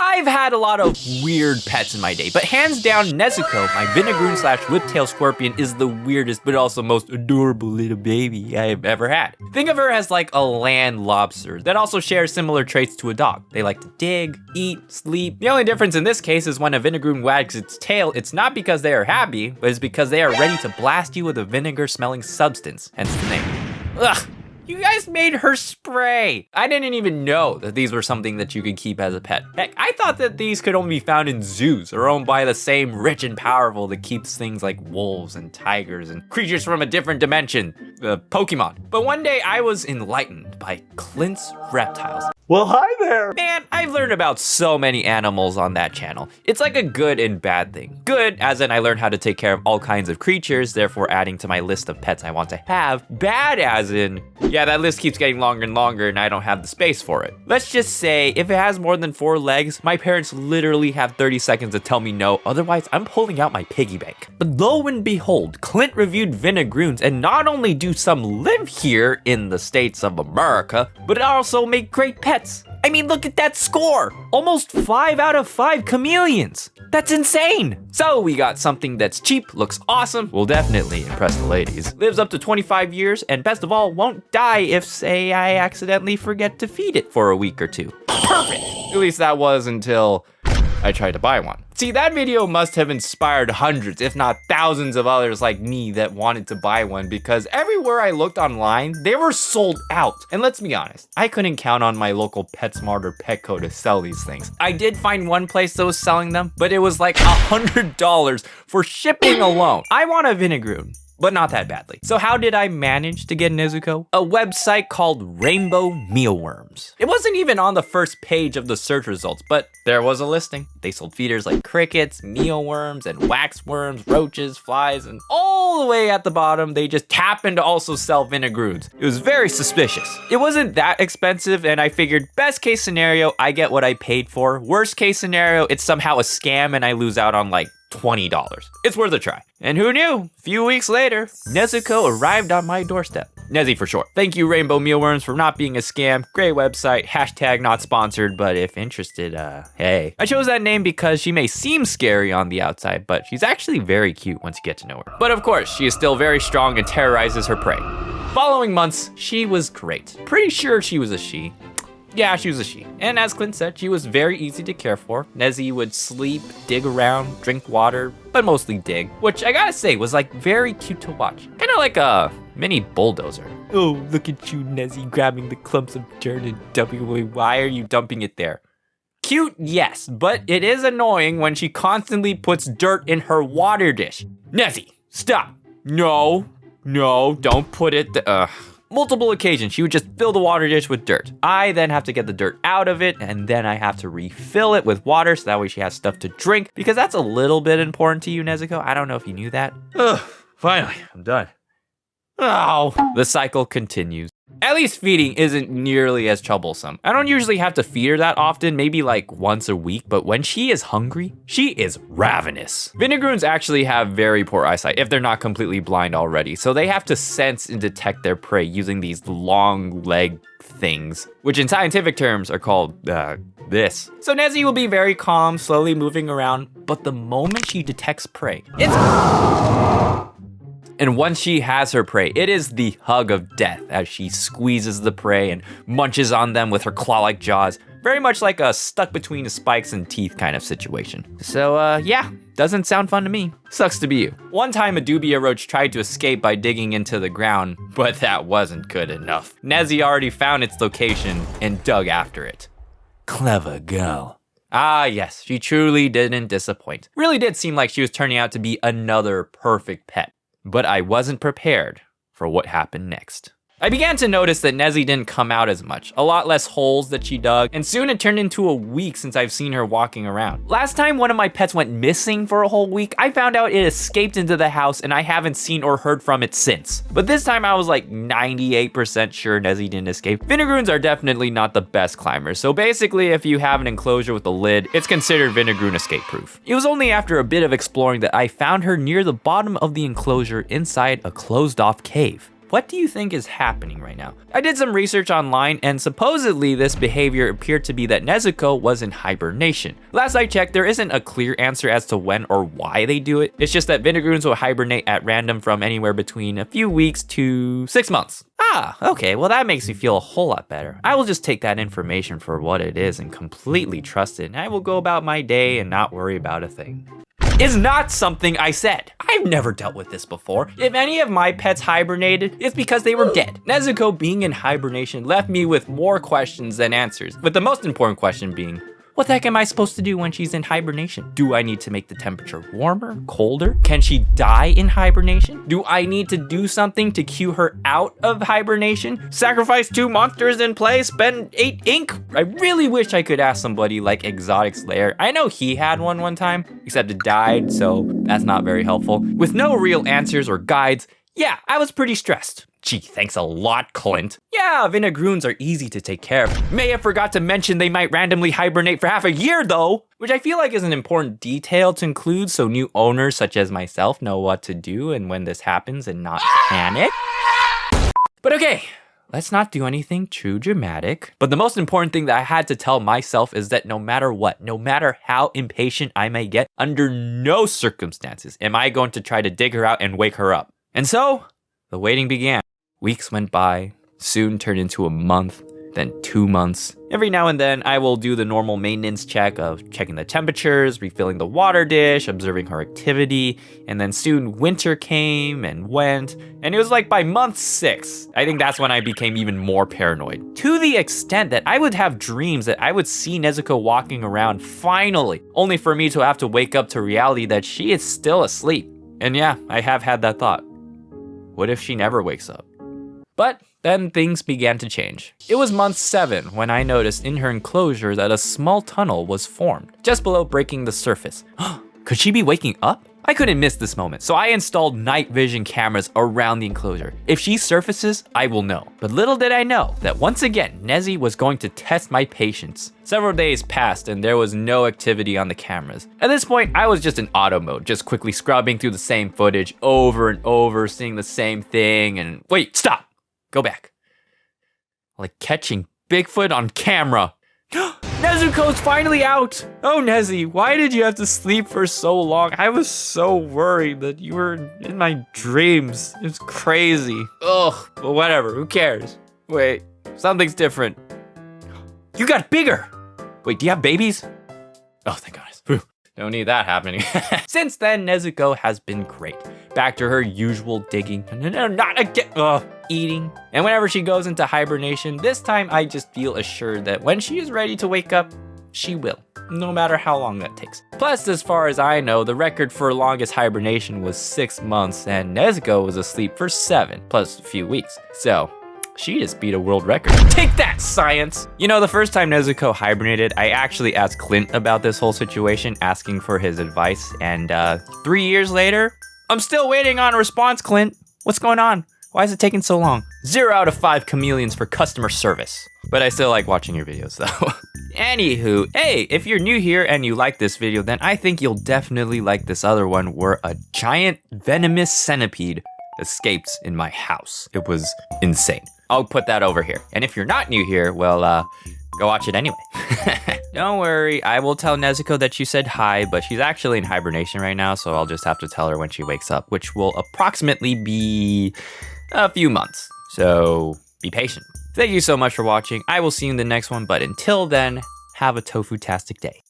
I've had a lot of weird pets in my day, but hands down, Nezuko, my vinegaroon slash whiptail scorpion, is the weirdest but also most adorable little baby I have ever had. Think of her as like a land lobster that also shares similar traits to a dog. They like to dig, eat, sleep. The only difference in this case is when a vinegaroon wags its tail, it's not because they are happy, but it's because they are ready to blast you with a vinegar-smelling substance, hence the name. Ugh. You guys made her spray. I didn't even know that these were something that you could keep as a pet. Heck, I thought that these could only be found in zoos or owned by the same rich and powerful that keeps things like wolves and tigers and creatures from a different dimension, Pokemon. But one day I was enlightened by Clint's Reptiles. Well, hi there. Man, I've learned about so many animals on that channel. It's like a good and bad thing. Good, as in I learned how to take care of all kinds of creatures, therefore adding to my list of pets I want to have. Bad, as in, yeah, that list keeps getting longer and longer and I don't have the space for it. Let's just say, if it has more than 4 legs, my parents literally have 30 seconds to tell me no, otherwise I'm pulling out my piggy bank. But lo and behold, Clint reviewed vinegaroons, and not only do some live here in the States of America, but also make great pets. I mean, look at that score! Almost 5 out of 5 chameleons! That's insane! So we got something that's cheap, looks awesome, will definitely impress the ladies, lives up to 25 years, and best of all, won't die if, say, I accidentally forget to feed it for a week or 2. Perfect! At least that was until I tried to buy one. See, that video must have inspired hundreds, if not thousands of others like me that wanted to buy one, because everywhere I looked online, they were sold out. And let's be honest, I couldn't count on my local PetSmart or Petco to sell these things. I did find one place that was selling them, but it was like $100 for shipping alone. I want a vinegaroon, but not that badly. So how did I manage to get Nezuko? A website called Rainbow Mealworms. It wasn't even on the first page of the search results, but there was a listing. They sold feeders like crickets, mealworms, and waxworms, roaches, flies, and all the way at the bottom, they just happened to also sell vinegaroons. It was very suspicious. It wasn't that expensive, and I figured best case scenario, I get what I paid for. Worst case scenario, it's somehow a scam and I lose out on like $20. It's worth a try. And who knew? A few weeks later, Nezuko arrived on my doorstep. Nezzy for short. Thank you, Rainbow Mealworms, for not being a scam. Great website. Hashtag not sponsored, but if interested, hey. I chose that name because she may seem scary on the outside, but she's actually very cute once you get to know her. But of course, she is still very strong and terrorizes her prey. Following months, she was great. Pretty sure she was a she. Yeah, she was a she. And as Clint said, she was very easy to care for. Nezzy would sleep, dig around, drink water, but mostly dig, which I gotta say was like very cute to watch. Kind of like a mini bulldozer. Oh, look at you, Nezzy, grabbing the clumps of dirt and dumping away. Why are you dumping it there? Cute, yes, but it is annoying when she constantly puts dirt in her water dish. Nezzy, stop. No, don't put it there. Multiple occasions, she would just fill the water dish with dirt. I then have to get the dirt out of it, and then I have to refill it with water so that way she has stuff to drink, because that's a little bit important to you, Nezuko. I don't know if you knew that. Ugh, finally, I'm done. Oh, the cycle continues. At least feeding isn't nearly as troublesome. I don't usually have to feed her that often, maybe like once a week, but when she is hungry, she is ravenous. Vinegaroons actually have very poor eyesight if they're not completely blind already, so they have to sense and detect their prey using these long leg things, which in scientific terms are called, this. So Nezzy will be very calm, slowly moving around, but the moment she detects prey, and once she has her prey, it is the hug of death as she squeezes the prey and munches on them with her claw-like jaws. Very much like a stuck between the spikes and teeth kind of situation. So, yeah, doesn't sound fun to me. Sucks to be you. One time a dubia roach tried to escape by digging into the ground, but that wasn't good enough. Nezzy already found its location and dug after it. Clever girl. Ah, yes, she truly didn't disappoint. Really did seem like she was turning out to be another perfect pet. But I wasn't prepared for what happened next. I began to notice that Nezzy didn't come out as much, a lot less holes that she dug, and soon it turned into a week since I've seen her walking around. Last time one of my pets went missing for a whole week, I found out it escaped into the house and I haven't seen or heard from it since. But this time I was like 98% sure Nezzy didn't escape. Vinegaroons are definitely not the best climbers, so basically if you have an enclosure with a lid, it's considered vinegaroon escape proof. It was only after a bit of exploring that I found her near the bottom of the enclosure inside a closed off cave. what do you think is happening right now? I did some research online, and supposedly this behavior appeared to be that Nezuko was in hibernation. Last I checked, there isn't a clear answer as to when or why they do it. It's just that vinegaroons will hibernate at random from anywhere between a few weeks to 6 months. Ah, okay, well that makes me feel a whole lot better. I will just take that information for what it is and completely trust it, and I will go about my day and not worry about a thing. Is not something I said. I've never dealt with this before. If any of my pets hibernated, it's because they were dead. Nezuko being in hibernation left me with more questions than answers, with the most important question being, what the heck am I supposed to do when she's in hibernation? Do I need to make the temperature warmer, colder? Can she die in hibernation? Do I need to do something to cue her out of hibernation? Sacrifice 2 monsters in play, spend 8 ink? I really wish I could ask somebody like Exotic Slayer. I know he had one time, except it died, so that's not very helpful. With no real answers or guides, yeah, I was pretty stressed. Gee, thanks a lot, Clint. Yeah, vinegaroons are easy to take care of. May have forgot to mention they might randomly hibernate for half a year though, which I feel like is an important detail to include so new owners such as myself know what to do and when this happens and not panic. But okay, let's not do anything too dramatic. But the most important thing that I had to tell myself is that no matter what, no matter how impatient I may get, under no circumstances am I going to try to dig her out and wake her up. And so, the waiting began. Weeks went by, soon turned into a month, then 2 months. Every now and then, I will do the normal maintenance check of checking the temperatures, refilling the water dish, observing her activity, and then soon winter came and went, and it was like by month 6, I think that's when I became even more paranoid. To the extent that I would have dreams that I would see Nezuko walking around finally, only for me to have to wake up to reality that she is still asleep. And yeah, I have had that thought. What if she never wakes up? But then things began to change. It was month 7 when I noticed in her enclosure that a small tunnel was formed, just below breaking the surface. Could she be waking up? I couldn't miss this moment, so I installed night vision cameras around the enclosure. If she surfaces, I will know. But little did I know that once again, Nezzy was going to test my patience. Several days passed and there was no activity on the cameras. At this point, I was just in auto mode, just quickly scrubbing through the same footage over and over, seeing the same thing, and wait, stop! Go back. Like catching Bigfoot on camera. Nezuko's finally out! Oh, Nezzy, why did you have to sleep for so long? I was so worried that you were in my dreams. It's crazy. Ugh, but whatever, who cares? Wait, something's different. You got bigger! Wait, do you have babies? Oh, thank goodness. Whew. Don't need that happening. Since then, Nezuko has been great. Back to her usual digging. No, not again. Eating. And whenever she goes into hibernation, this time I just feel assured that when she is ready to wake up, she will. No matter how long that takes. Plus, as far as I know, the record for longest hibernation was 6 months, and Nezuko was asleep for 7, plus a few weeks. So, she just beat a world record. Take that, science! You know, the first time Nezuko hibernated, I actually asked Clint about this whole situation, asking for his advice, and 3 years later, I'm still waiting on a response, Clint. What's going on? Why is it taking so long? 0 out of 5 chameleons for customer service. But I still like watching your videos though. Anywho, hey, if you're new here and you like this video, then I think you'll definitely like this other one where a giant venomous centipede escaped in my house. It was insane. I'll put that over here. And if you're not new here, well, go watch it anyway. Don't worry, I will tell Nezuko that you said hi, but she's actually in hibernation right now, so I'll just have to tell her when she wakes up, which will approximately be a few months. So be patient. Thank you so much for watching. I will see you in the next one, but until then, have a tofu-tastic day.